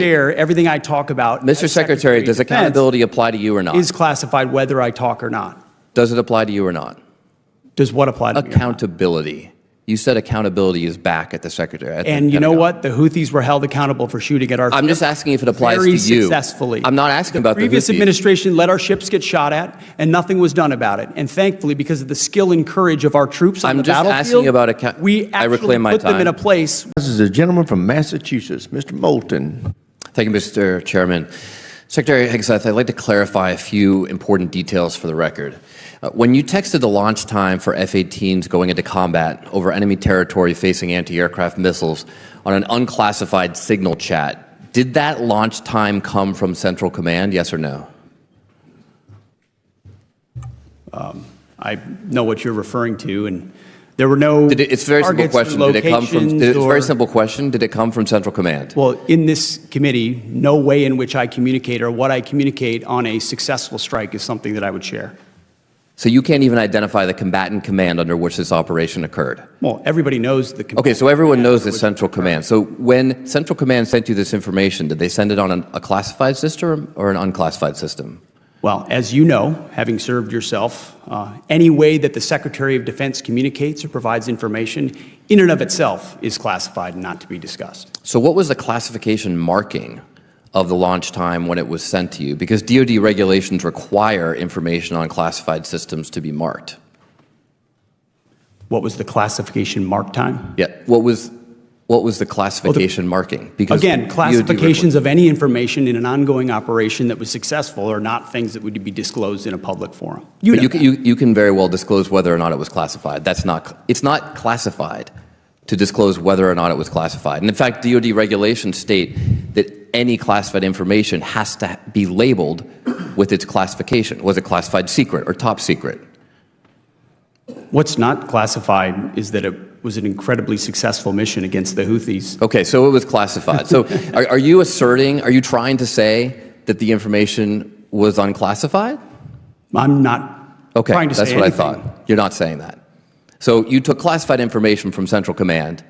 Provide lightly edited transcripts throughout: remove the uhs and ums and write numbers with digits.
share everything I talk about. Mr. Secretary, does accountability apply to you or not? Is classified whether I talk or not. Does it apply to you or not? Does what apply to me? Accountability. You said accountability is back at the Secretary. And you know what? The Houthis were held accountable for shooting at our I'm just asking if it applies to very you. successfully. I'm not asking about the previous Houthis. administration let our ships get shot at, and nothing was done about it. And thankfully, because of the skill and courage of our troops on the battlefield, asking about we actually put them in a place. This is a gentleman from Massachusetts, Mr. Moulton. Thank you, Mr. Chairman. Secretary Hegseth, I'd like to clarify a few important details for the record. When you texted the launch time for F-18s going into combat over enemy territory facing anti-aircraft missiles on an unclassified signal chat, did that launch time come from Central Command, yes or no? I know what you're referring to, and there were no It's a very simple question. Did it come from? It's a very simple question. Did it come from Central Command? Well, in this committee, no way in which I communicate or what I communicate on a successful strike is something that I would share. So you can't even identify the combatant command under which this operation occurred? Well, everybody knows the Okay, so everyone knows the Central Command. So when Central Command sent you this information, did they send it on a classified system or an unclassified system? Well, as you know, having served yourself, any way that the Secretary of Defense communicates or provides information in and of itself is classified and not to be discussed. So what was the classification marking of the launch time when it was sent to you? Because DoD regulations require information on classified systems to be marked. What was the classification mark time? Yeah, what was the classification marking? Because again, classifications of any information in an ongoing operation that was successful are not things that would be disclosed in a public forum. You can very well disclose whether or not it was classified. It's not classified to disclose whether or not it was classified. And in fact, DoD regulations state that any classified information has to be labeled with its classification. Was it classified secret or top secret? What's not classified is that it was an incredibly successful mission against the Houthis. Okay, so it was classified. So are you trying to say that the information was unclassified? I'm not trying to say anything. That's what I thought. You're not saying that. So you took classified information from Central Command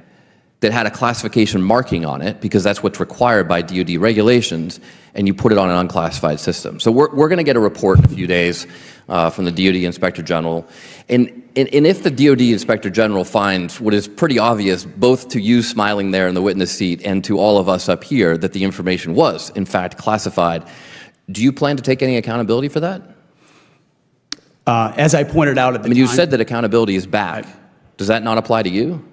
that had a classification marking on it, because that's what's required by DoD regulations, and you put it on an unclassified system. So we're going to get a report in a few days from the DoD Inspector General. And if the DoD Inspector General finds what is pretty obvious, both to you smiling there in the witness seat and to all of us up here, that the information was, in fact, classified, do you plan to take any accountability for that? As I pointed out at the time— you said that accountability is back. Does that not apply to you?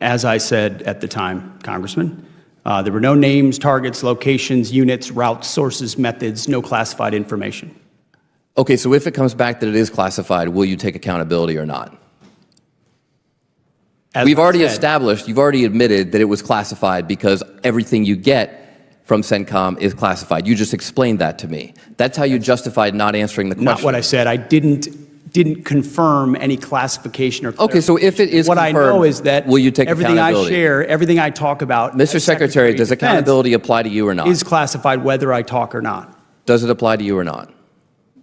As I said at the time, Congressman, there were no names, targets, locations, units, routes, sources, methods, no classified information. Okay, so if it comes back that it is classified, will you take accountability or not? We've already established, you've already admitted that it was classified because everything you get from CENTCOM is classified. You just explained that to me. That's how you justified not answering the question. Not what I said. I didn't confirm any classification or Okay, so if it is what confirmed, I know is that will you take everything accountability? I share, everything I talk about— Mr. Secretary, does accountability apply to you or not? Is classified whether I talk or not. Does it apply to you or not?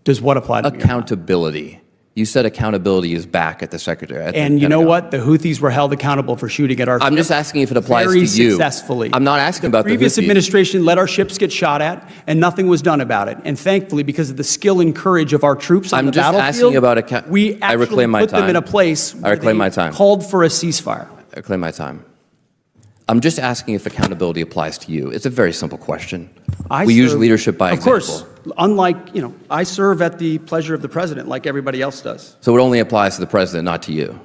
Does what apply to me? Accountability. You said accountability is back at the Secretary. And you know what? The Houthis were held accountable for shooting at our ships. I'm just asking if it applies to you. Very successfully. I'm not asking about the Houthis. The previous administration let our ships get shot at, and nothing was done about it. And thankfully, because of the skill and courage of our troops on the battlefield— I'm just asking about we actually put them in a place where they called for a ceasefire. I reclaim my time. I'm just asking if accountability applies to you. It's a very simple question. We use leadership by example. Of course. Unlike, I serve at the pleasure of the president like everybody else does. So it only applies to the president, not to you.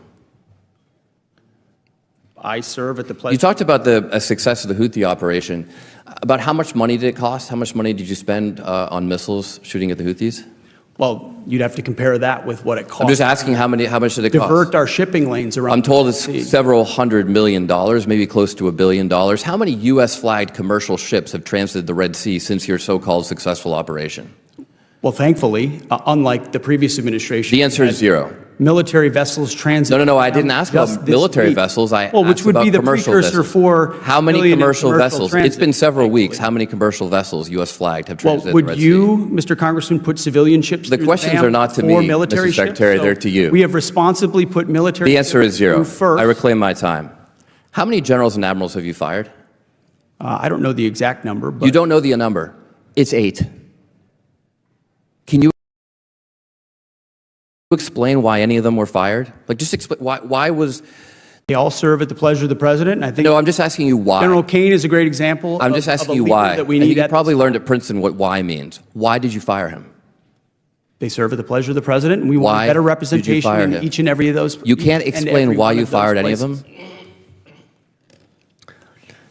I serve at the pleasure— You talked about the success of the Houthi operation. About how much money did it cost? How much money did you spend on missiles shooting at the Houthis? Well, you'd have to compare that with what it cost. I'm just asking how much did it cost? Divert our shipping lanes around. I'm told it's several $100 million, maybe close to $1 billion. How many U.S.-flagged commercial ships have transited the Red Sea since your so-called successful operation? Well, thankfully, unlike the previous administration— The answer is zero. Military vessels transit— No, I didn't ask about military vessels. I asked about commercial vessels. Which would be the precursor for— How many commercial vessels? It's been several weeks. How many commercial vessels, U.S. flagged, have transited the Red Sea? Well, would you, Mr. Congressman, put civilian ships through the questions are not to me, Mr. Secretary. They're to you. We have responsibly put military— The answer is zero. First. I reclaim my time. How many generals and admirals have you fired? I don't know the exact number, but You don't know the number. It's 8. Can you explain why any of them were fired? Like, just explain why was... they all serve at the pleasure of the president. And I think No, I'm just asking you why. General Kane is a great example. I'm just asking you why. That we I think need you at probably this learned time. at Princeton what why means. Why did you fire him? They serve at the pleasure of the president, and we want Why better did you representation fire in him? each and every of those. You can't each and explain every why one you of those fired any of places. them?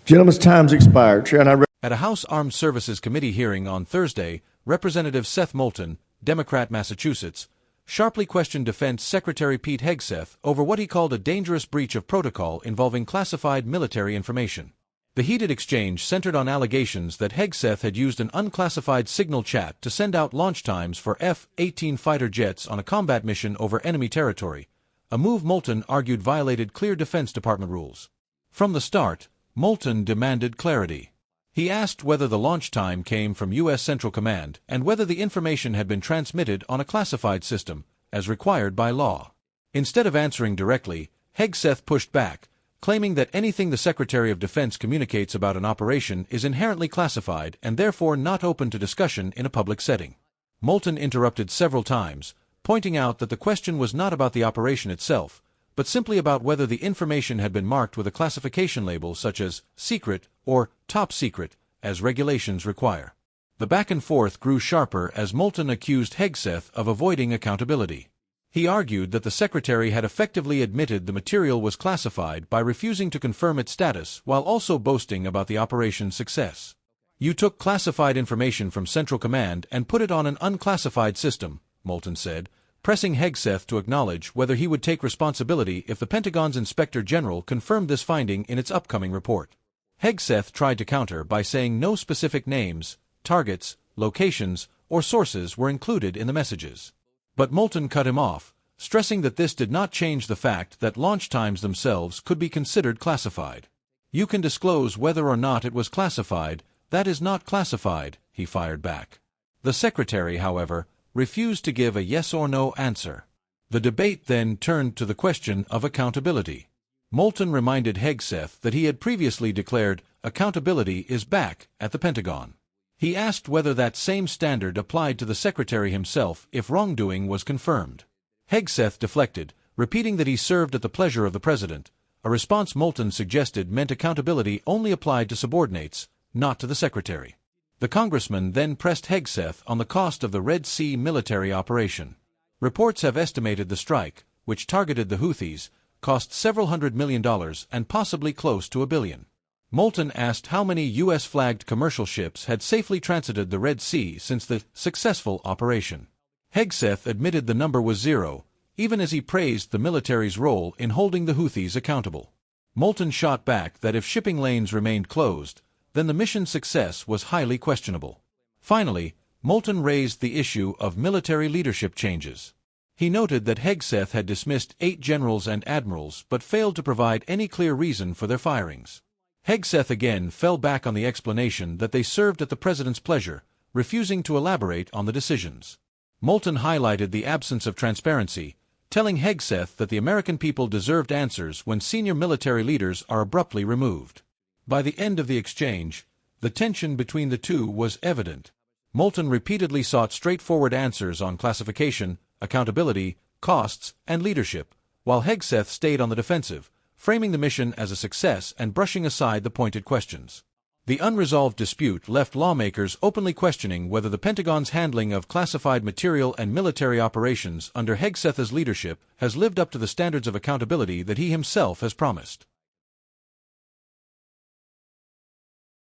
Gentlemen's time's expired. Chair, and I At a House Armed Services Committee hearing on Thursday, Representative Seth Moulton, Democrat, Massachusetts, sharply questioned Defense Secretary Pete Hegseth over what he called a dangerous breach of protocol involving classified military information. The heated exchange centered on allegations that Hegseth had used an unclassified signal chat to send out launch times for F-18 fighter jets on a combat mission over enemy territory, a move Moulton argued violated clear Defense Department rules. From the start, Moulton demanded clarity. He asked whether the launch time came from U.S. Central Command and whether the information had been transmitted on a classified system, as required by law. Instead of answering directly, Hegseth pushed back, claiming that anything the Secretary of Defense communicates about an operation is inherently classified and therefore not open to discussion in a public setting. Moulton interrupted several times, pointing out that the question was not about the operation itself, but simply about whether the information had been marked with a classification label such as secret or top secret, as regulations require. The back and forth grew sharper as Moulton accused Hegseth of avoiding accountability. He argued that the Secretary had effectively admitted the material was classified by refusing to confirm its status while also boasting about the operation's success. "You took classified information from Central Command and put it on an unclassified system," Moulton said, pressing Hegseth to acknowledge whether he would take responsibility if the Pentagon's Inspector General confirmed this finding in its upcoming report. Hegseth tried to counter by saying no specific names, targets, locations, or sources were included in the messages. But Moulton cut him off, stressing that this did not change the fact that launch times themselves could be considered classified. "You can disclose whether or not it was classified, that is not classified," he fired back. The Secretary, however, refused to give a yes or no answer. The debate then turned to the question of accountability. Moulton reminded Hegseth that he had previously declared accountability is back at the Pentagon. He asked whether that same standard applied to the Secretary himself if wrongdoing was confirmed. Hegseth deflected, repeating that he served at the pleasure of the President, a response Moulton suggested meant accountability only applied to subordinates, not to the Secretary. The congressman then pressed Hegseth on the cost of the Red Sea military operation. Reports have estimated the strike, which targeted the Houthis, cost several $100 million and possibly close to $1 billion. Moulton asked how many U.S.-flagged commercial ships had safely transited the Red Sea since the successful operation. Hegseth admitted the number was 0, even as he praised the military's role in holding the Houthis accountable. Moulton shot back that if shipping lanes remained closed, then the mission's success was highly questionable. Finally, Moulton raised the issue of military leadership changes. He noted that Hegseth had dismissed 8 generals and admirals but failed to provide any clear reason for their firings. Hegseth again fell back on the explanation that they served at the President's pleasure, refusing to elaborate on the decisions. Moulton highlighted the absence of transparency, telling Hegseth that the American people deserved answers when senior military leaders are abruptly removed. By the end of the exchange, the tension between the two was evident. Moulton repeatedly sought straightforward answers on classification, accountability, costs, and leadership, while Hegseth stayed on the defensive, framing the mission as a success and brushing aside the pointed questions. The unresolved dispute left lawmakers openly questioning whether the Pentagon's handling of classified material and military operations under Hegseth's leadership has lived up to the standards of accountability that he himself has promised.